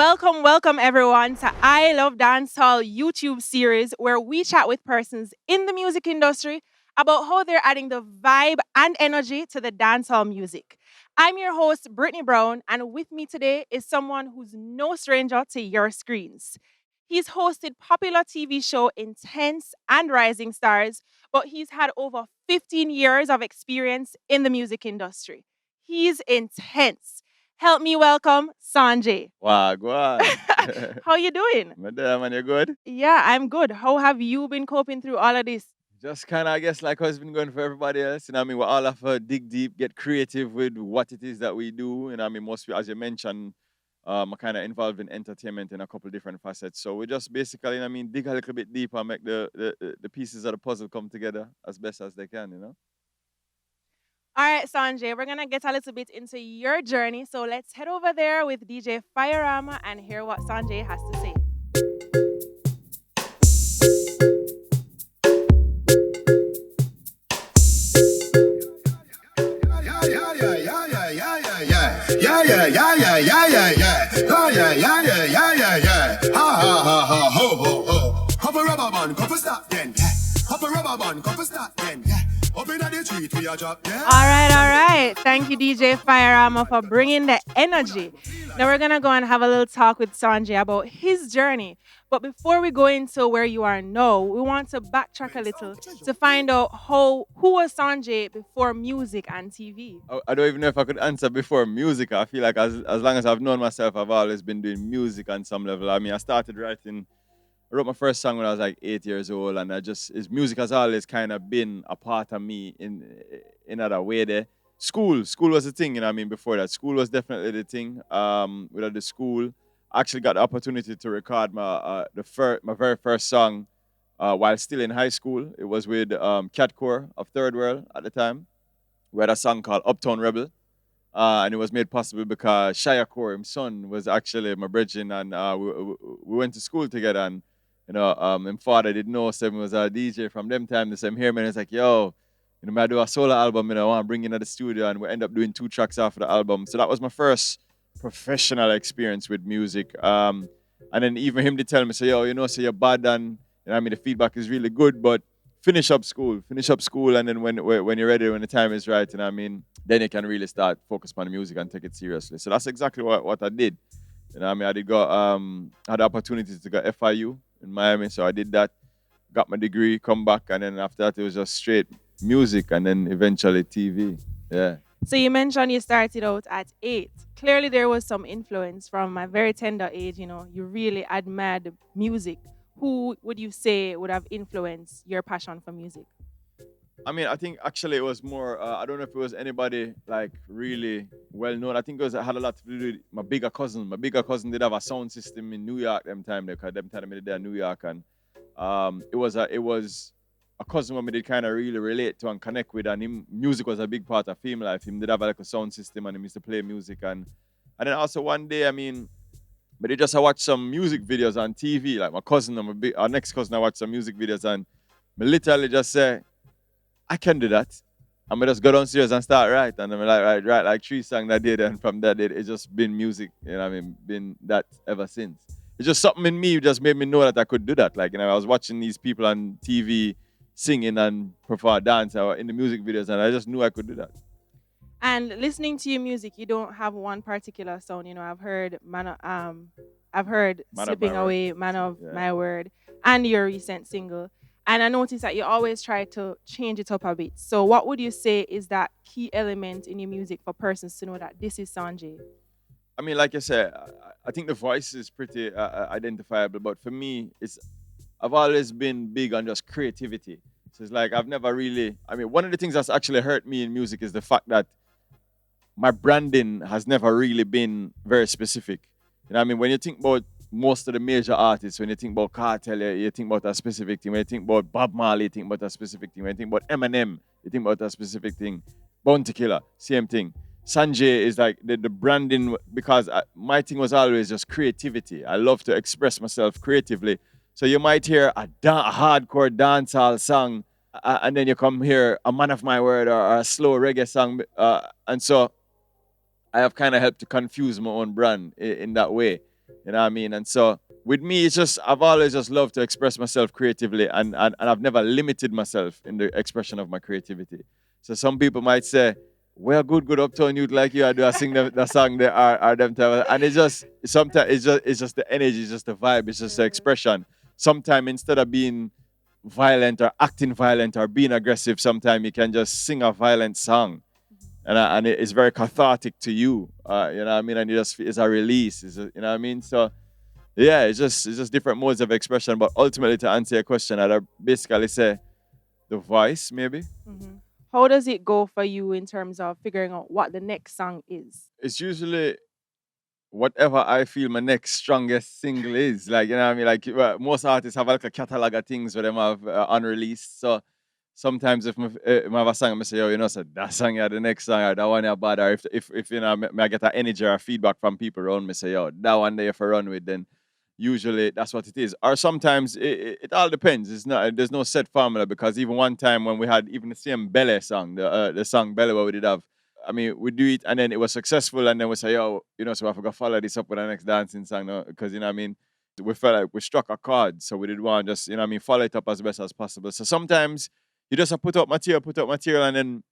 welcome everyone to I Love Dancehall YouTube series where we chat with persons in the music industry about how they're adding the vibe and energy to the dancehall music. I'm your host, Brittany Brown, and with me today is someone who's no stranger to your screens. He's hosted popular TV show Intense and Rising Stars, but he's had over 15 years of experience in the music industry. He's intense. Help me welcome Sanjay. Wagwan. How you doing? Madam, and you good? Yeah, I'm good. How have you been coping through all of this? Just kind of, I guess, like how it's been going for everybody else. You know what I mean? We all have to dig deep, get creative with what it is that we do. You know what I mean? Most, as you mentioned, I'm kind of involved in entertainment in a couple different facets. So we just basically, you know what I mean, dig a little bit deeper and make the pieces of the puzzle come together as best as they can, you know? All right, Sanjay, we're gonna get a little bit into your journey. So let's head over there with DJ Firearmor and hear what Sanjay has to say. Ha ha ha ha ho ho ho. Hop a rubber band, cup a stop then. Hop a rubber band, cup a stop then. Up in the street we a drop. All right. Thank you, DJ Firearmor, for bringing the energy. Now we're gonna go and have a little talk with Sanjay about his journey. But before we go into where you are now, we want to backtrack a little to find out who was Sanjay before music and TV. I don't even know if I could answer before music. I feel like as long as I've known myself, I've always been doing music on some level. I mean, I wrote my first song when I was like 8 years old, and music has always kind of been a part of me in other way there. School was the thing, you know what I mean, before that. School was definitely the thing. Without the school, I actually got the opportunity to record my very first song while still in high school. It was with Catcore of Third World at the time. We had a song called Uptown Rebel. And it was made possible because Shia Core, his son, was actually my brethren, and we went to school together. And my father didn't know Seven was a DJ from them time. The same here, man. It's like, yo, I do a solo album, I want to bring in at the studio, and we end up doing 2 tracks after the album. So that was my first professional experience with music. And then even him did tell me, say, yo, so you're bad, and I mean the feedback is really good, but finish up school, and then when you're ready, when the time is right, and I mean, then you can really start focus on the music and take it seriously. So that's exactly what I did. I mean, I did go had the opportunity to go FIU in Miami, so I did that, got my degree, come back, and then after that it was just straight music, and then eventually TV. Yeah. So you mentioned you started out at 8. Clearly there was some influence from a very tender age, you really admired music. Who would you say would have influenced your passion for music? I mean, I think actually it was more. I don't know if it was anybody like really well known. I think it had a lot to do with my bigger cousin. My bigger cousin did have a sound system in New York them time. Because them time I did there in New York, and it was a cousin who me did kind of really relate to and connect with, and him music was a big part of him life. Him did have like a sound system, and he used to play music, and then also one day, I mean. But they just I watched some music videos on TV. Like my cousin and our next cousin, I watched some music videos, and me literally just say, I can do that. And I just go downstairs and start write. And I'm like, write like 3 songs that did, and from that day, it's just been music, what I mean, been that ever since. It's just something in me just made me know that I could do that. Like, I was watching these people on TV singing and perform dance or in the music videos, and I just knew I could do that. And listening to your music, you don't have one particular sound. I've heard Man of "Slipping My Word. Away," "Man of Yeah. My Word," and your recent single. And I noticed that you always try to change it up a bit. So, what would you say is that key element in your music for persons to know that this is Sanjay? I mean, like I said, I think the voice is pretty identifiable, but for me, I've always been big on just creativity. So it's like I've never really. I mean, one of the things that's actually hurt me in music is the fact that my branding has never really been very specific. What I mean? When you think about most of the major artists, when you think about Cartel, you think about a specific thing. When you think about Bob Marley, you think about a specific thing. When you think about Eminem, you think about a specific thing. Bounty Killer, same thing. Sanjay is like the branding, because my thing was always just creativity. I love to express myself creatively. So you might hear a hardcore dancehall song, and then you come hear a Man of My Word, or a slow reggae song, and so I have kind of helped to confuse my own brand in that way. You know what I mean? And so with me, it's just I've always just loved to express myself creatively, and I've never limited myself in the expression of my creativity. So some people might say, "Well, good uptown youth like you, I do I sing the song they are them type of-" and it's just sometimes it's just the energy, it's just the vibe, it's just the expression. Sometimes instead of being violent or acting violent or being aggressive, sometimes you can just sing a violent song, and it's very cathartic to you. You know what I mean? And it's a release. You know what I mean? So yeah, it's just different modes of expression. But ultimately, to answer your question, I'd basically say the voice, maybe. Mhm. How does it go for you in terms of figuring out what the next song is? It's usually whatever I feel my next strongest single is. Like, you know what I mean? Like, most artists have like a catalog of things where them have unreleased. So sometimes if I have a song, I say, yo, so that song, yeah, the next song, or that one, yeah, bad. Or if I get an energy or feedback from people around me, say, yo, that one there for run with, then usually that's what it is. Or sometimes it all depends. It's not, there's no set formula, because even one time when we had even the same Belle song, the song Belle, where we did have, I mean, we do it and then it was successful, and then we say, yo, so I forgot to follow this up with the next dancing song, no? Because, you know what I mean? We felt like we struck a chord, so we did want to just, you know what I mean, follow it up as best as possible. So sometimes you just have put up material, and then, you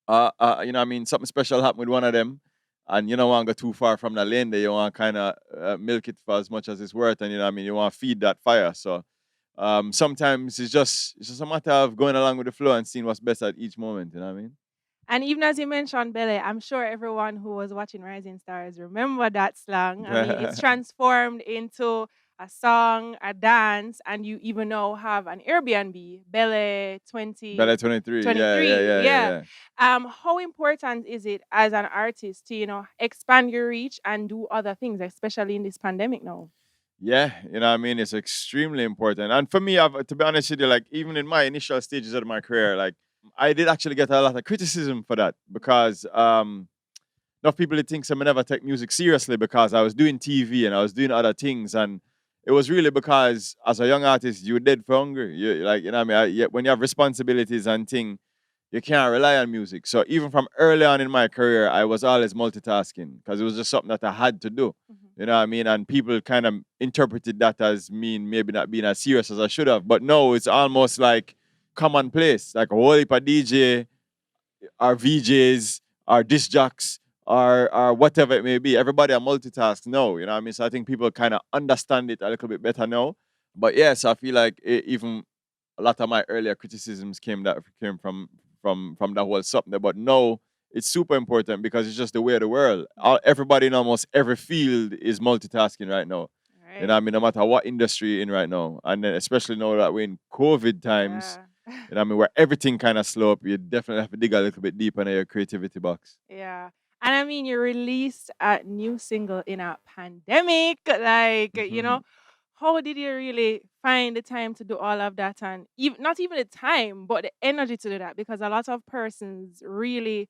know what I mean, something special happened with one of them, and you don't want to go too far from the lane there. You want to kind of milk it for as much as it's worth, and you know what I mean, you want to feed that fire. So sometimes it's just a matter of going along with the flow and seeing what's best at each moment. You know what I mean? And even as you mentioned Bele, I'm sure everyone who was watching Rising Stars remember that slang. I mean, it's transformed into a song, a dance, and you even now have an Airbnb, Bele Better 23. Yeah, yeah, 2023. yeah, yeah, Yeah. yeah. How important is it as an artist to, expand your reach and do other things, especially in this pandemic now? Yeah, you know what I mean? It's extremely important. And for me, to be honest with you, like even in my initial stages of my career, like I did actually get a lot of criticism for that, because enough people did think I never take music seriously, because I was doing TV and I was doing other things. And it was really because as a young artist, you're dead for hunger. You like, you know what I mean? When you have responsibilities and things, you can't rely on music. So even from early on in my career, I was always multitasking, because it was just something that I had to do. Mhm. You know what I mean? And people kind of interpreted that as mean maybe not being as serious as I should have. But no, it's almost like commonplace. Like a whole heap of DJ, our VJs, our disc jocks, our whatever it may be. Everybody are multitask now, you know what I mean? So I think people kind of understand it a little bit better now. But yes, I feel like even a lot of my earlier criticisms came from that whole something there. But no, it's super important, because it's just the way of the world. Everybody in almost every field is multitasking right now. You know Right. what I mean? No matter what industry you're in right now. And then especially now that we're in COVID times, Yeah. you know what I mean, where everything kind of slow up, you definitely have to dig a little bit deeper in your creativity box. Yeah. And I mean, you released a new single in a pandemic. Like, how did you really find the time to do all of that? And not even the time, but the energy to do that? Because a lot of persons really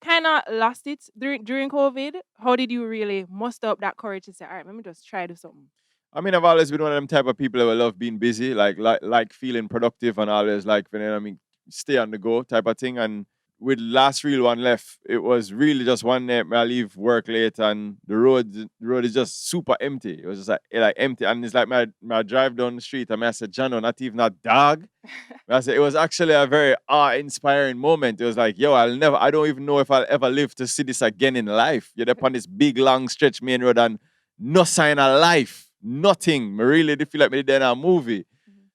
kind of lost it during COVID. How did you really muster up that courage to say, all right, let me just try to do something? I mean, I've always been one of them type of people that love being busy, like feeling productive, and always like, you know what I mean, stay on the go type of thing. And with last real one left, it was really just one night I leave work late, and the road is just super empty. It was just like empty, and it's like my drive down the street, and I said, Jano, not even a dog. I said, it was actually a very awe-inspiring moment. It was like, yo, I don't even know if I'll ever live to see this again in life. You're up on this big, long stretch main road, and no sign of life, nothing. I really did feel like me there in a movie. Mhm.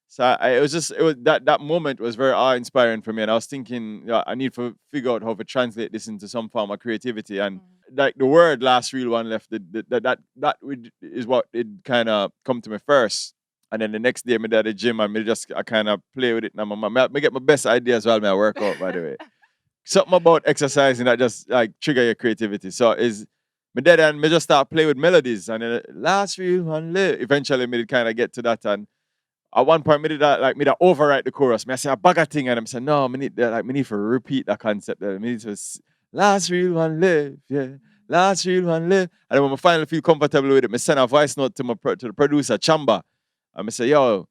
So it was that moment was very awe-inspiring for me. And I was thinking, yeah, I need to figure out how to translate this into some form of creativity. And Mhm. like the word last real one left, is what it kind of come to me first. And then the next day, me at the gym, and I kind of play with it. And I get my best ideas while I work out, by the way. Something about exercising that just like trigger your creativity. So is me dad and me just start play with melodies, and then last real one live. Eventually me kind of get to that, and at one point me did that like me that overwrite the chorus. Me I say a bag of thing, and I'm saying no, me need that, like me need to repeat that concept there. Me need to last real one live, yeah. Last real one live. And then when I finally feel comfortable with it, me send a voice note to to the producer Chamba. And I say, yo,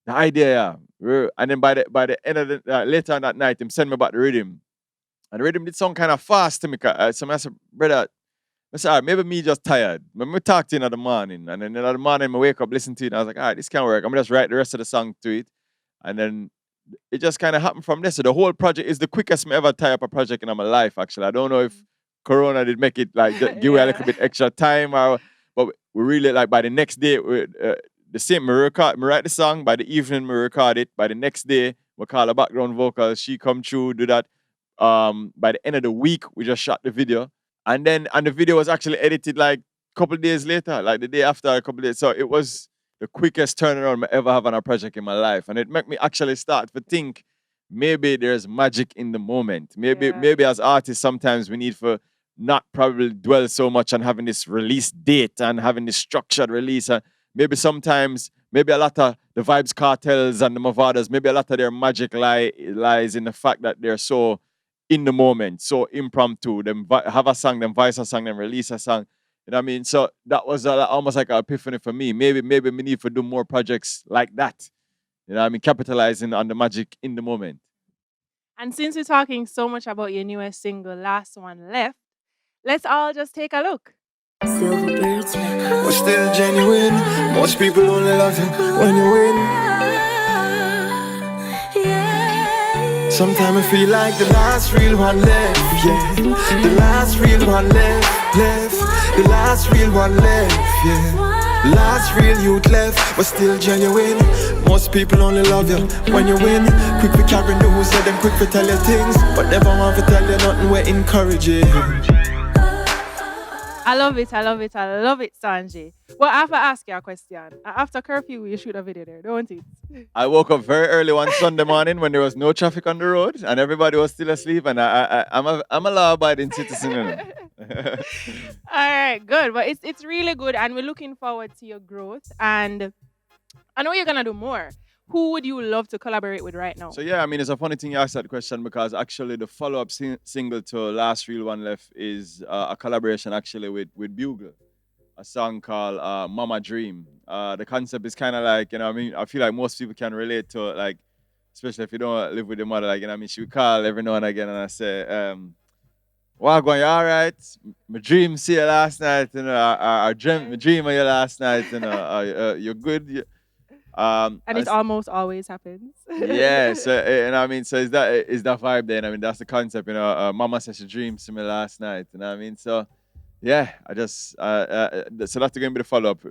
the idea, yeah. And then by the end of the later on that night, him send me back the rhythm. And the rhythm did sound kind of fast to me. So I said, brother, Sorry, maybe me just tired. When we talked in the morning, and then in the morning I wake up, listen to it, and I was like, all right, this can't work. I'm gonna just write the rest of the song to it. And then it just kind of happened from there. So the whole project is the quickest me ever tie up a project in my life, actually. I don't know if Corona did make it like give me a little bit extra time or but we really like by the next day the same me write the song, by the evening me record it, by the next day we call a background vocal, she come through, do that. By the end of the week we just shot the video. And the video was actually edited like a couple days later, like the day after a couple days. So it was the quickest turnaround I ever have on a project in my life. And it made me actually start to think maybe there's magic in the moment. Maybe as artists sometimes we need for not probably dwell so much on having this release date and having this structured release. And maybe sometimes, maybe a lot of the Vibes Cartels and the Mavadas, maybe a lot of their magic lies in the fact that they're so in the moment, so impromptu. Them have a song, them voice a song, them release a song. You know what I mean? So that was almost like an epiphany for me. Maybe we need to do more projects like that. You know what I mean? Capitalizing on the magic in the moment. And since we're talking so much about your newest single, Last One Left, let's all just take a look. We're still genuine. Most people only love you when you win. Sometimes I feel like the last real one left, yeah. The last real one left. The last real one left, yeah. Last real youth left, but still genuine. Most people only love you when you win. Quick to carry news, yeah, them quick to tell you things, but never want to tell you nothing we encouraging. I love it, Sanjay. Well, I have to ask you a question. After curfew, you shoot a video there, don't it? I woke up very early one Sunday morning when there was no traffic on the road and everybody was still asleep. And I'm a law-abiding citizen. You know? All right, good. But it's really good, and we're looking forward to your growth. And I know you're gonna do more. Who would you love to collaborate with right now? So yeah, I mean, it's a funny thing you asked that question because actually the follow-up single to Last Real One Left is a collaboration actually with Bugle, a song called Mama Dream. The concept is kind of like, you know, I mean, I feel like most people can relate to it, like, especially if you don't live with your mother, like, you know, I mean, she would call every now and again and I say, Wagwan, you all right? My dream see you last night, you know, I dream, my dream of you last night, you know, you're good. And it almost always happens. Yeah, so and I mean, so is that vibe then? I mean, that's the concept, you know. Mama said she dreamed to me last night, you know what I mean? So yeah, I just so that's going to be the follow up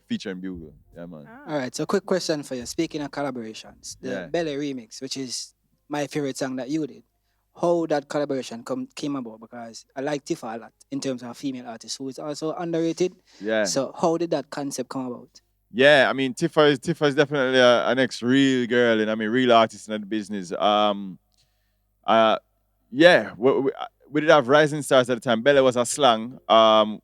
featuring Bugle. Yeah, man. All right, so quick question for you. Speaking of collaborations, the Belly remix, which is my favorite song that you did, how that collaboration came about? Because I like Tifa a lot in terms of a female artist who is also underrated. Yeah. So how did that concept come about? Yeah, I mean, Tifa is definitely an ex real girl, and I mean, real artist in the business. Yeah, we did have Rising Stars at the time. Belle was a slang.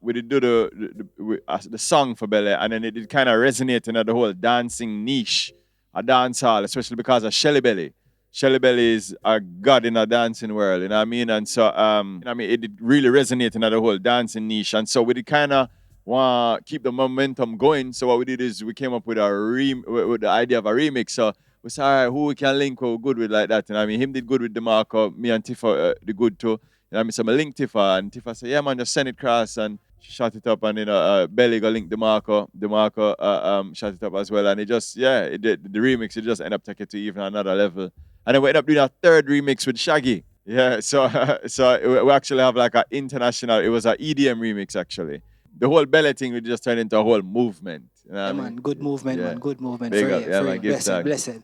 We did do the song for Belle, and then it did kind of resonate in the whole dancing niche, a dance hall, especially because of Shelly Belly. Shelly Belly is a god in the dancing world, you know what I mean? And so, I mean, it did really resonate in the whole dancing niche, and so we did kind of want to keep the momentum going. So what we did is we came up with with the idea of a remix. So we said, all right, who we can link who good with like that. And I mean, him did good with DeMarco, me and Tifa did good too. And I mean, so I linked Tifa, and Tifa said, yeah, man, just send it across. And she shot it up, and you know, Belly go link DeMarco. DeMarco shot it up as well. And it just, yeah, it did the remix, it just ended up taking it to even another level. And then we ended up doing a third remix with Shaggy. Yeah, so we actually have like an international, it was an EDM remix actually. The whole Belly thing would just turn into a whole movement. You know yeah, man, good movement, man, good movement. Big up, yeah, man, blessed.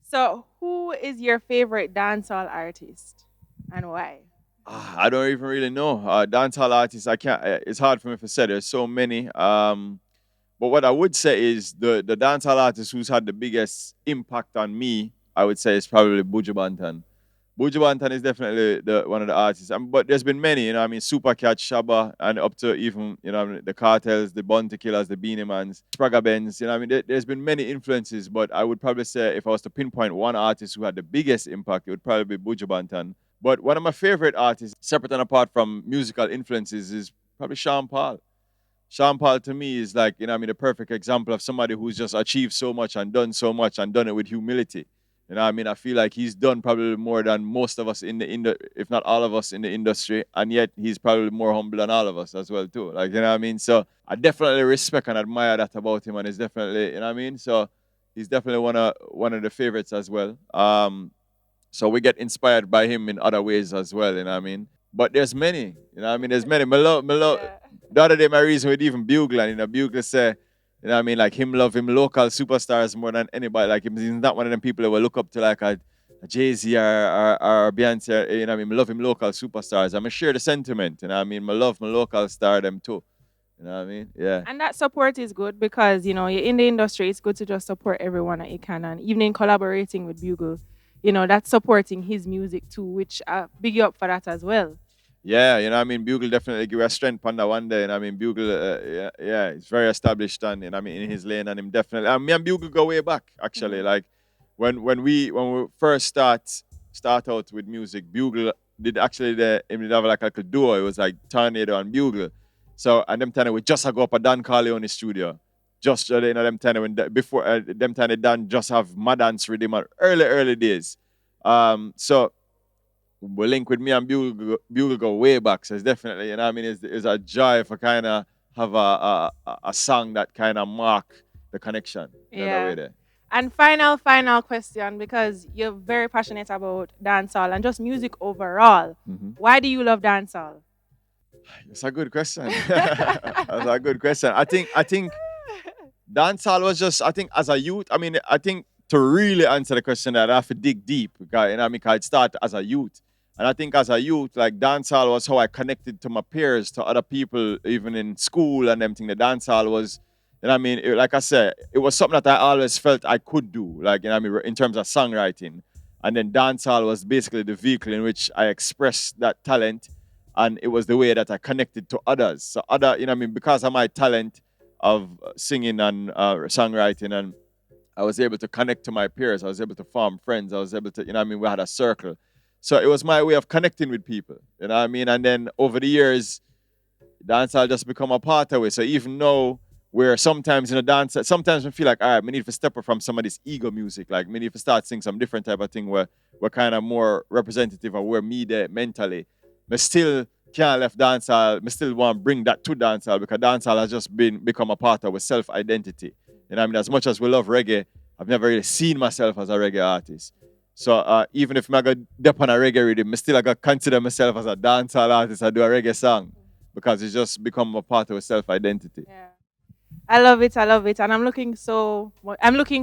So, who is your favorite dancehall artist and why? I don't even really know. Dancehall artists, I can't. It's hard for me to say. There's so many. But what I would say is the dancehall artist who's had the biggest impact on me, I would say, is probably Buju Banton. Buju Banton is definitely one of the artists. But there's been many, you know, I mean, Supercat, Shabba, and up to even, you know, I mean, the Cartels, the Bounty Killers, the Beanie Mans, Spragga Benz, you know, I mean, there's been many influences, but I would probably say if I was to pinpoint one artist who had the biggest impact, it would probably be Buju Banton. But one of my favorite artists, separate and apart from musical influences, is probably Sean Paul. Sean Paul to me is like, you know, I mean, the perfect example of somebody who's just achieved so much and done it with humility. You know what I mean? I feel like he's done probably more than most of us if not all of us in the industry, and yet he's probably more humble than all of us as well too. Like, you know what I mean? So I definitely respect and admire that about him, and it's definitely, you know what I mean? So he's definitely one of the favorites as well. So we get inspired by him in other ways as well, you know what I mean? But there's many, you know what I mean? There's many. Me love. Yeah. The other day, my reason with even Bugle, and Bugle say, you know what I mean? Like him love him local superstars more than anybody. Like he's not one of them people that will look up to like a Jay-Z or Beyonce, you know what I mean? I love him local superstars. I'm share the sentiment, you know what I mean? I love my local star them too. You know what I mean? Yeah. And that support is good because, you're in the industry, it's good to just support everyone that you can. And even in collaborating with Bugle, that's supporting his music too, which big you up for that as well. Yeah, you know what I mean? Bugle definitely give a strength on that one day. And I mean, Bugle, yeah, he's very established and, I mean, in his lane, and him definitely. And me and Bugle go way back, actually. Like, when we first start out with music, Bugle did actually him did have like a duo. It was like Tornado and Bugle. So, and them time we just go up a Dan Carleone studio. Just, them time when, before, them time they done just have my dance rhythm early days. So, we link with me and Bugle go way back. So it's definitely, you know what I mean, it's a joy for kind of have a song that kind of mark the connection. Yeah. Way there. And final question, because you're very passionate about dancehall and just music overall. Why do you love dancehall? It's a good question. That's a good question. I think dancehall was just, I think as a youth, I mean, I think to really answer the question that I have to dig deep, because, you know, because it started as a youth. And I think as a youth, like dancehall was how I connected to my peers, to other people, even in school and everything. The dancehall was, you know what I mean, like I said, it was something that I always felt I could do, like, you know what I mean, in terms of songwriting. And then dancehall was basically the vehicle in which I expressed that talent. And it was the way that I connected to others. So you know what I mean, because of my talent of singing and songwriting, and I was able to connect to my peers. I was able to form friends. I was able to, you know what I mean, we had a circle. So it was my way of connecting with people, you know what I mean? And then over the years, dancehall just become a part of it. So even though we're sometimes in a dance, sometimes we feel like, all right, we need to step up from some of this ego music. Like, we need to start singing some different type of thing where we're kind of more representative of where me there mentally. But still can't left dancehall. I still want to bring that to dancehall, because dancehall has just become a part of our self-identity. You know what I mean? As much as we love reggae, I've never really seen myself as a reggae artist. So even if I go dip on a reggae rhythm, I still got to consider myself as a dancehall artist. I do a reggae song because it's just become a part of a self-identity. Yeah. I love it. And I'm looking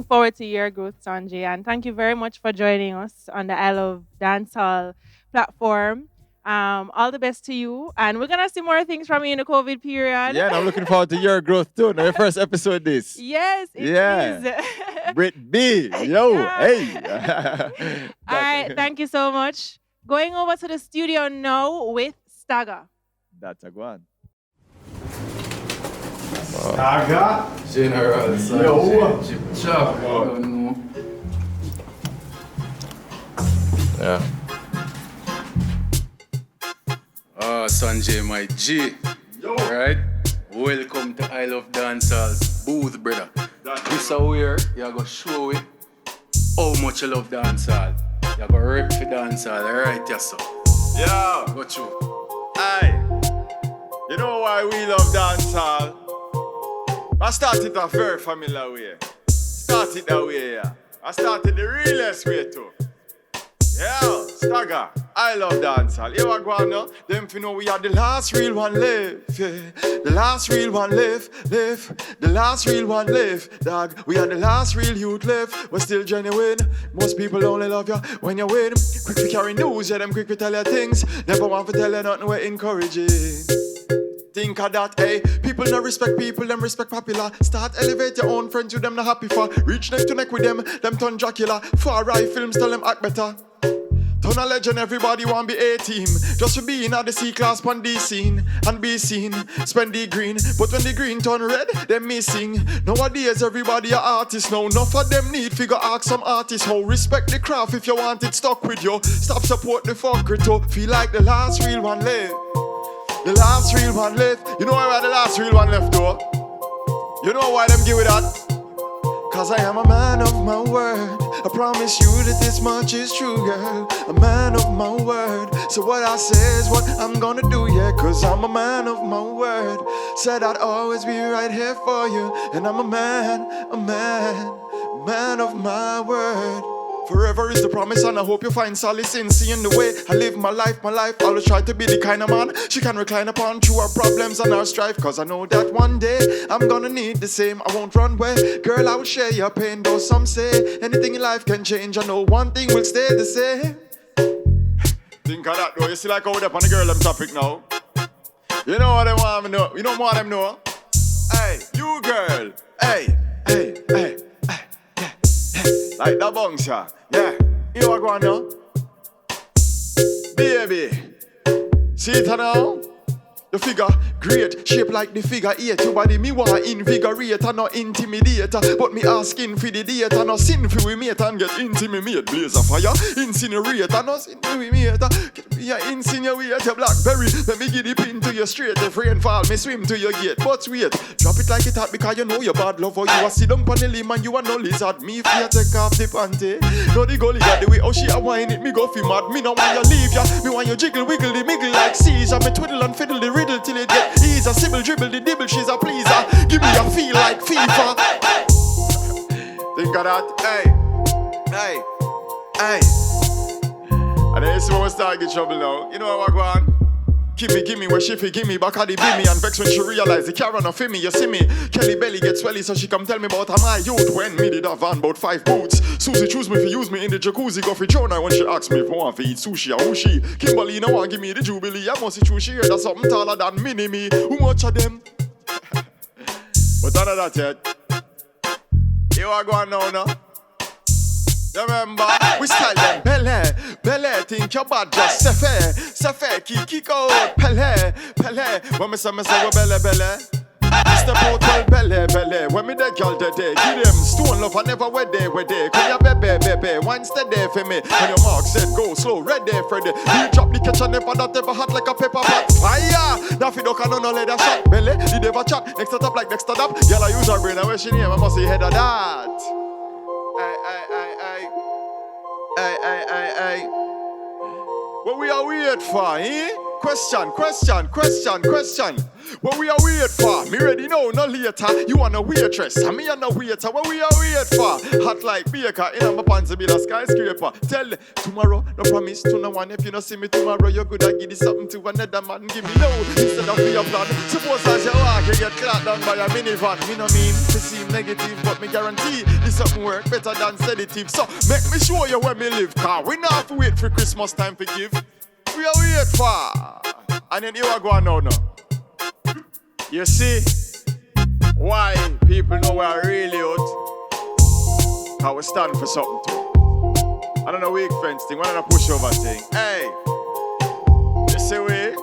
forward to your growth, Sanjay. And thank you very much for joining us on the I Love Dancehall platform. All the best to you. And we're going to see more things from you in the COVID period. Yeah, and I'm looking forward to your growth too. Now, your first episode this. Yes, it is. Brit B. Yo, Yeah. hey. All right, thank you so much. Going over to the studio now with Stagger. That's a go on. Saga. General Yo. Chop. Yeah. Sanjay, my G. Yo. Right? Welcome to I Love Dancehall's booth, brother. This is where you're going to show it how much you love dancehall. You're going to rip for dancehall, right? Yes, sir. Yeah. Go through. Aye. You know why we love dancehall? I started a very familiar way. Started that way, yeah. I started the realest way too. Yeah, Stagger, I love dancehall. You want to go on now? Them fi know we are the last real one left, yeah. The last real one left. The last real one left, dog. We are the last real youth left. We're still genuine. Most people only love you when you win. Quick to carry news, yeah, them quick to tell you things. Never want to tell you nothing we're encouraging. Think of that, hey. People don't respect people, them respect popular. Start elevate your own friends, you them not happy for. Reach neck to neck with them turn Dracula. Far right films tell them act better. Turn a legend, everybody want be A-team. Just for being at the C-class pon D scene and be seen. Spend the green, but when the green turn red, them missing. Nowadays everybody a artist now. Enough of them need figure ask some artists how. Respect the craft if you want it stuck with you. Stop support the fuckery too. Feel like the last real one left. The last real one left. You know why the last real one left though? You know why them give it that? Cause I am a man of my word. I promise you that this much is true, girl. A man of my word. So what I say is what I'm gonna do, yeah. Cause I'm a man of my word. Said I'd always be right here for you. And I'm a man of my word. Forever is the promise, and I hope you find solace in seeing the way I live my life. Always try to be the kind of man she can recline upon through our problems and our strife. Cause I know that one day I'm gonna need the same. I won't run away, girl, I will share your pain. Though some say anything in life can change, I know one thing will stay the same. Think of that though, you see like how up on the girl them topic now. You know what they want me know, you know what them know. Hey, you girl, hey. Like that bungs, yeah. You are going now. Baby. See it now? The figure great, shape like the figure 8. Your body me want invigorate and not intimidate. But me asking for the data, no sin for we mate and get intimate. Blaze of fire, incinerate and not sin for we mate. Get me a insinuate your blackberry. Let me give the pin to you straight. If rain fall, me swim to your gate. But wait, drop it like it hot because you know you're bad lover. You a sit down on the limb and you a no lizard. Me fear take off the panty. Know the gully got the way how she a whine it. Me go fi mad. Me no want you leave ya. Me want you jiggle wiggle the miggle like Caesar. Me twiddle and fiddle the riddle till it get easier. Sibble dribble the dibble, she's a pleaser. Give me a feel like FIFA. Think of that, hey. And then you see when we start get trouble now. You know what I want? Gimme, where she fi gimme, back at the bimmy. And vex when she realize the car on a me. You see me, Kelly belly get swelly, so she come tell me about her my youth. When me did a van about 5 boots. Susie choose me fi use me in the jacuzzi. Go fi Jonah when she ask me if I want fi eat sushi or who she. Kimberly no want give me the jubilee. I must see true she hear that something taller than mini me. Who much of them? But none of that yet. You are going now. Remember, we style them Bele, think you're bad, just Sefe, kick out, Pele, when me say we bele, step out well, bele, when me the girl de give them stone love, I never where they, come ya bebe, one steady for me, when your mark said go slow, ready, Freddy, you drop the catch and never that ever hot like a pepper pot, fire, that fi do can no let that shot, Bele, did ever chat, next to top like next to top, girl I use her brain, I wish she name, I must see head of that. Hey. What we are weird for, eh? Question. What we are weird for? Me ready now, no later. You want a waitress, and me and a waiter. What we are weird for? Hot like baker, in my pants to be the skyscraper. Tell tomorrow, no promise to no one. If you don't see me tomorrow, you're good at giving something to another man. Give me no instead of be a plan. Suppose as you walk, you get clapped down by a minivan. Me no mean to seem negative, but me guarantee this something work better than sedative. So make me show you where me live, car we not have to wait for Christmas time to give. We are weird for. And then you are going now. You see why people know we are really out? How we stand for something too. I don't know, weak friends thing, one of the pushover thing. Hey, you see we?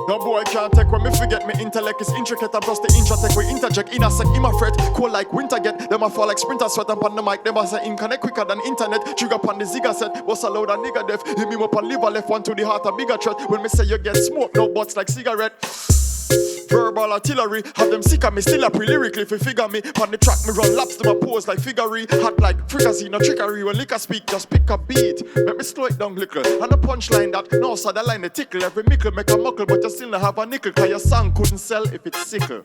No boy can't take when me forget me intellect is intricate and plus the intratech we interject in a sec in my fret cold like winter get them a fall like sprinter sweat and pan the mic them a say in connect quicker than internet trigger pan the zigga set what's a loud and nigga deaf hit me up and liver left one to the heart a bigger threat when me say you get smoke no butts like cigarette. Verbal artillery, have them sick of me, still a pre-lyrically if you figure me. On the track, me run laps to my pose like figure. Hot like fricassee, no trickery. When liquor speak, just pick a beat. Make me slow it down little. And the punchline that, no, so the line they tickle. Every mickle make a muckle, but you still not have a nickel. Cause your song couldn't sell if it's sickle.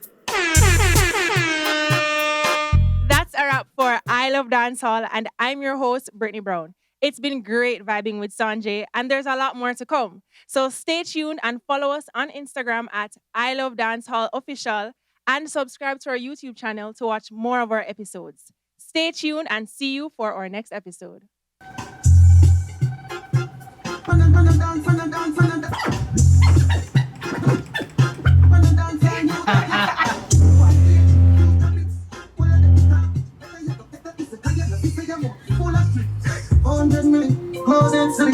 That's a wrap for I Love Dancehall, and I'm your host, Brittany Brown. It's been great vibing with Sanjay, and there's a lot more to come. So stay tuned and follow us on Instagram at I Love Dancehall Official, and subscribe to our YouTube channel to watch more of our episodes. Stay tuned and see you for our next episode. $100 million, closing city.